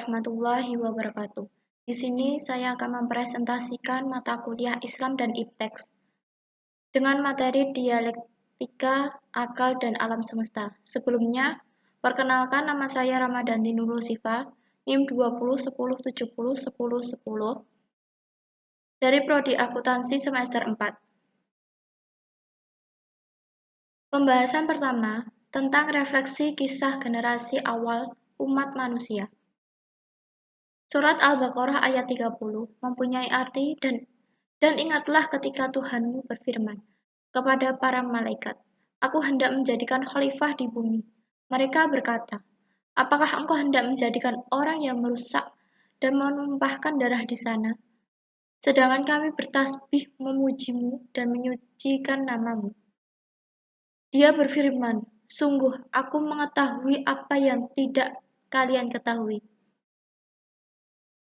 warahmatullahi wabarakatuh. Di sini saya akan mempresentasikan mata kuliah Islam dan Ipteks dengan materi dialektika, akal, dan alam semesta. Sebelumnya, perkenalkan nama saya Ramadanti Nurul Sifa, NIM 2010701010 dari Prodi Akuntansi semester 4. Pembahasan pertama tentang refleksi kisah generasi awal umat manusia. Surat Al-Baqarah ayat 30 mempunyai arti dan ingatlah ketika Tuhanmu berfirman kepada para malaikat, Aku hendak menjadikan khalifah di bumi. Mereka berkata, apakah engkau hendak menjadikan orang yang merusak dan menumpahkan darah di sana? Sedangkan kami bertasbih memujimu dan menyucikan namamu. Dia berfirman, sungguh aku mengetahui apa yang tidak kalian ketahui.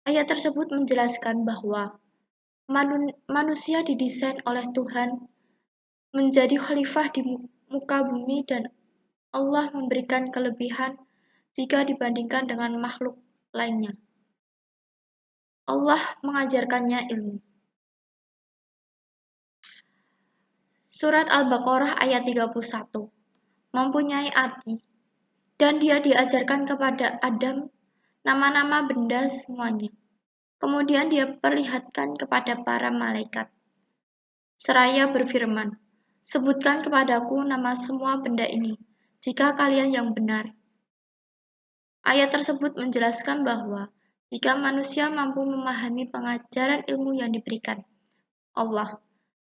Ayat tersebut menjelaskan bahwa manusia didesain oleh Tuhan menjadi khalifah di muka bumi dan Allah memberikan kelebihan jika dibandingkan dengan makhluk lainnya. Allah mengajarkannya ilmu. Surat Al-Baqarah ayat 31 mempunyai arti dan dia diajarkan kepada Adam nama-nama benda semuanya. Kemudian dia perlihatkan kepada para malaikat. Seraya berfirman, sebutkan kepadaku nama semua benda ini, jika kalian yang benar. Ayat tersebut menjelaskan bahwa jika manusia mampu memahami pengajaran ilmu yang diberikan Allah,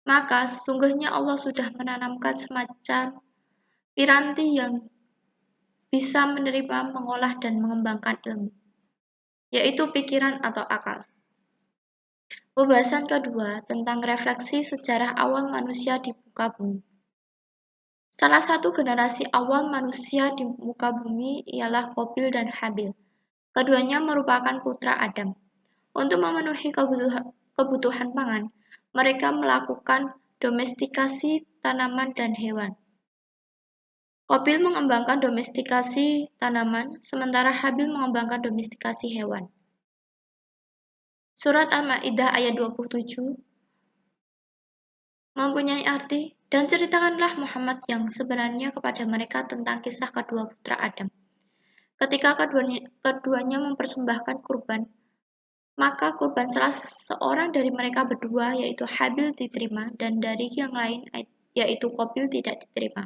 maka sesungguhnya Allah sudah menanamkan semacam piranti yang bisa menerima, mengolah, dan mengembangkan ilmu, yaitu pikiran atau akal. Pembahasan kedua tentang refleksi sejarah awal manusia di muka bumi. Salah satu generasi awal manusia di muka bumi ialah Qabil dan Habil. Keduanya merupakan putra Adam. Untuk memenuhi kebutuhan pangan, mereka melakukan domestikasi tanaman dan hewan. Qabil mengembangkan domestikasi tanaman, sementara Habil mengembangkan domestikasi hewan. Surat Al-Ma'idah ayat 27 mempunyai arti, dan ceritakanlah Muhammad yang sebenarnya kepada mereka tentang kisah kedua putra Adam. Ketika keduanya mempersembahkan kurban, maka kurban salah seorang dari mereka berdua, yaitu Habil, diterima, dan dari yang lain, yaitu Qabil, tidak diterima.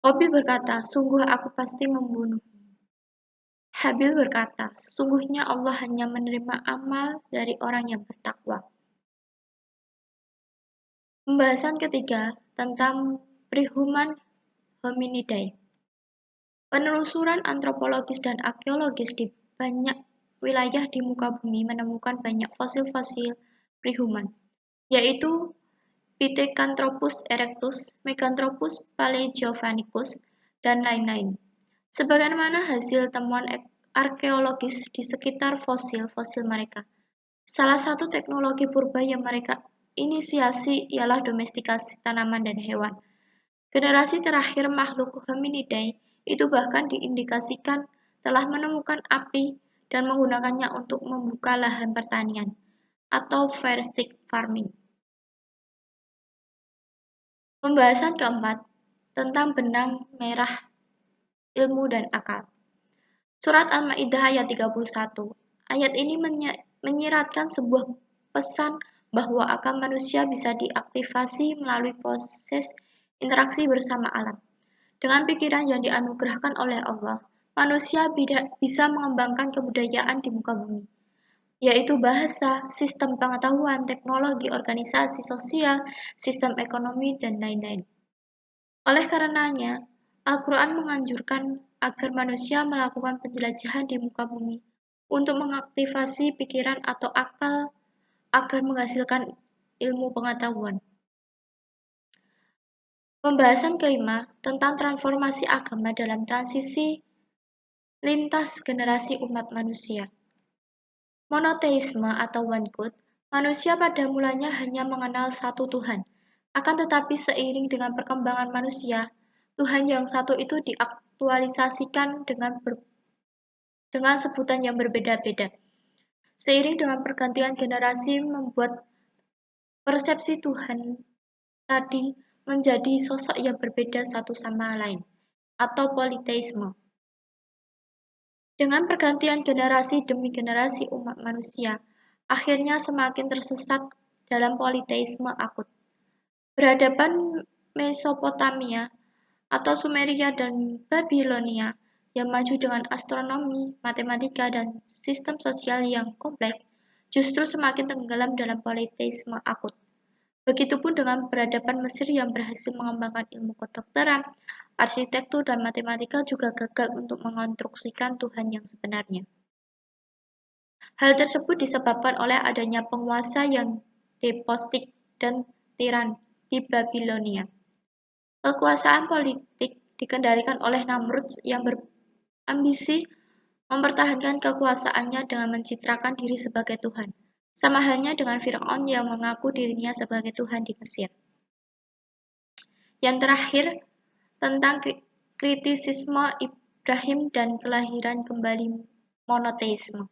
Qabil berkata, sungguh aku pasti membunuh. Habil berkata, sesungguhnya Allah hanya menerima amal dari orang yang bertakwa. Pembahasan ketiga tentang prehuman hominidae. Penelusuran antropologis dan arkeologis di banyak wilayah di muka bumi menemukan banyak fosil-fosil prehuman, yaitu Pithecanthropus erectus, Meganthropus paleogeophanicus, dan lain-lain. Sebagaimana hasil temuan arkeologis di sekitar fosil-fosil mereka, salah satu teknologi purba yang mereka inisiasi ialah domestikasi tanaman dan hewan. Generasi terakhir makhluk hominidae itu bahkan diindikasikan telah menemukan api dan menggunakannya untuk membuka lahan pertanian atau vertical farming. Pembahasan keempat tentang benang merah ilmu dan akal. Surat Al-Ma'idah ayat 31. Ayat ini menyiratkan sebuah pesan bahwa akal manusia bisa diaktifasi melalui proses interaksi bersama alam. Dengan pikiran yang dianugerahkan oleh Allah, manusia bisa mengembangkan kebudayaan di muka bumi, yaitu bahasa, sistem pengetahuan, teknologi, organisasi sosial, sistem ekonomi, dan lain-lain. Oleh karenanya, Al-Quran menganjurkan agar manusia melakukan penjelajahan di muka bumi untuk mengaktifasi pikiran atau akal agar menghasilkan ilmu pengetahuan. Pembahasan kelima tentang transformasi agama dalam transisi lintas generasi umat manusia. Monoteisme atau one God, manusia pada mulanya hanya mengenal satu Tuhan. Akan tetapi seiring dengan perkembangan manusia, Tuhan yang satu itu diaktualisasikan dengan sebutan yang berbeda-beda. Seiring dengan pergantian generasi membuat persepsi Tuhan tadi menjadi sosok yang berbeda satu sama lain, atau politeisme. Dengan pergantian generasi demi generasi umat manusia, akhirnya semakin tersesat dalam politeisme akut. Peradaban Mesopotamia atau Sumeria dan Babilonia yang maju dengan astronomi, matematika, dan sistem sosial yang kompleks justru semakin tenggelam dalam politeisme akut. Begitupun dengan peradaban Mesir yang berhasil mengembangkan ilmu kedokteran, arsitektur, dan matematika juga gagal untuk mengonstruksikan Tuhan yang sebenarnya. Hal tersebut disebabkan oleh adanya penguasa yang despotik dan tiran di Babilonia. Kekuasaan politik dikendalikan oleh Namrud yang berambisi mempertahankan kekuasaannya dengan mencitrakan diri sebagai Tuhan, sama halnya dengan Fir'aun yang mengaku dirinya sebagai Tuhan di Mesir. Yang terakhir, tentang kritisisme Ibrahim dan kelahiran kembali monoteisme.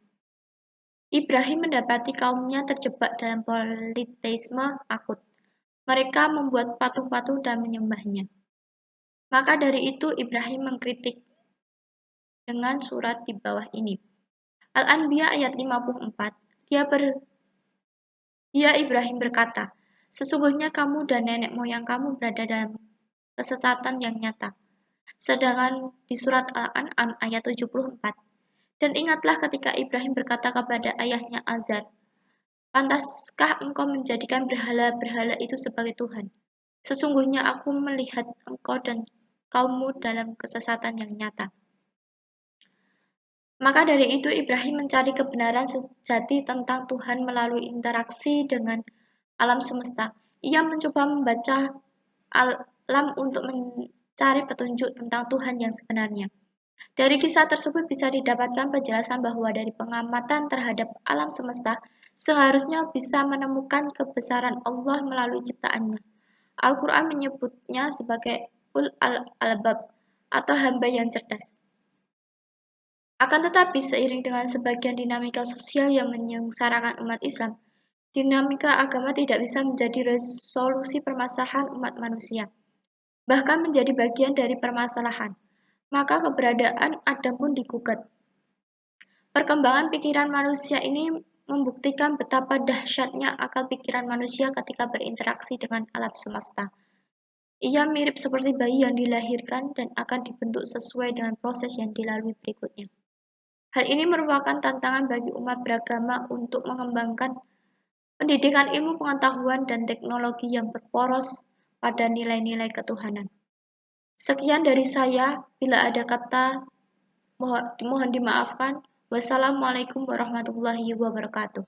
Ibrahim mendapati kaumnya terjebak dalam politeisme akut. Mereka membuat patung-patung dan menyembahnya. Maka dari itu Ibrahim mengkritik dengan surat di bawah ini. Al-Anbiya ayat 54. Dia Ibrahim berkata, sesungguhnya kamu dan nenek moyang kamu berada dalam kesesatan yang nyata. Sedangkan di surat Al-An'am ayat 74. Dan ingatlah ketika Ibrahim berkata kepada ayahnya Azar, pantaskah engkau menjadikan berhala-berhala itu sebagai Tuhan? Sesungguhnya aku melihat engkau dan kaummu dalam kesesatan yang nyata. Maka dari itu Ibrahim mencari kebenaran sejati tentang Tuhan melalui interaksi dengan alam semesta. Ia mencoba membaca alam untuk mencari petunjuk tentang Tuhan yang sebenarnya. Dari kisah tersebut bisa didapatkan penjelasan bahwa dari pengamatan terhadap alam semesta, seharusnya bisa menemukan kebesaran Allah melalui ciptaannya. Al-Quran menyebutnya sebagai ul-albab atau hamba yang cerdas. Akan tetapi, seiring dengan sebagian dinamika sosial yang menyengsarakan umat Islam, dinamika agama tidak bisa menjadi resolusi permasalahan umat manusia, bahkan menjadi bagian dari permasalahan. Maka keberadaan Adam pun digugat. Perkembangan pikiran manusia ini membuktikan betapa dahsyatnya akal pikiran manusia ketika berinteraksi dengan alam semesta. Ia mirip seperti bayi yang dilahirkan dan akan dibentuk sesuai dengan proses yang dilalui berikutnya. Hal ini merupakan tantangan bagi umat beragama untuk mengembangkan pendidikan ilmu pengetahuan dan teknologi yang berporos pada nilai-nilai ketuhanan. Sekian dari saya, bila ada kata mohon dimaafkan. Wassalamualaikum warahmatullahi wabarakatuh.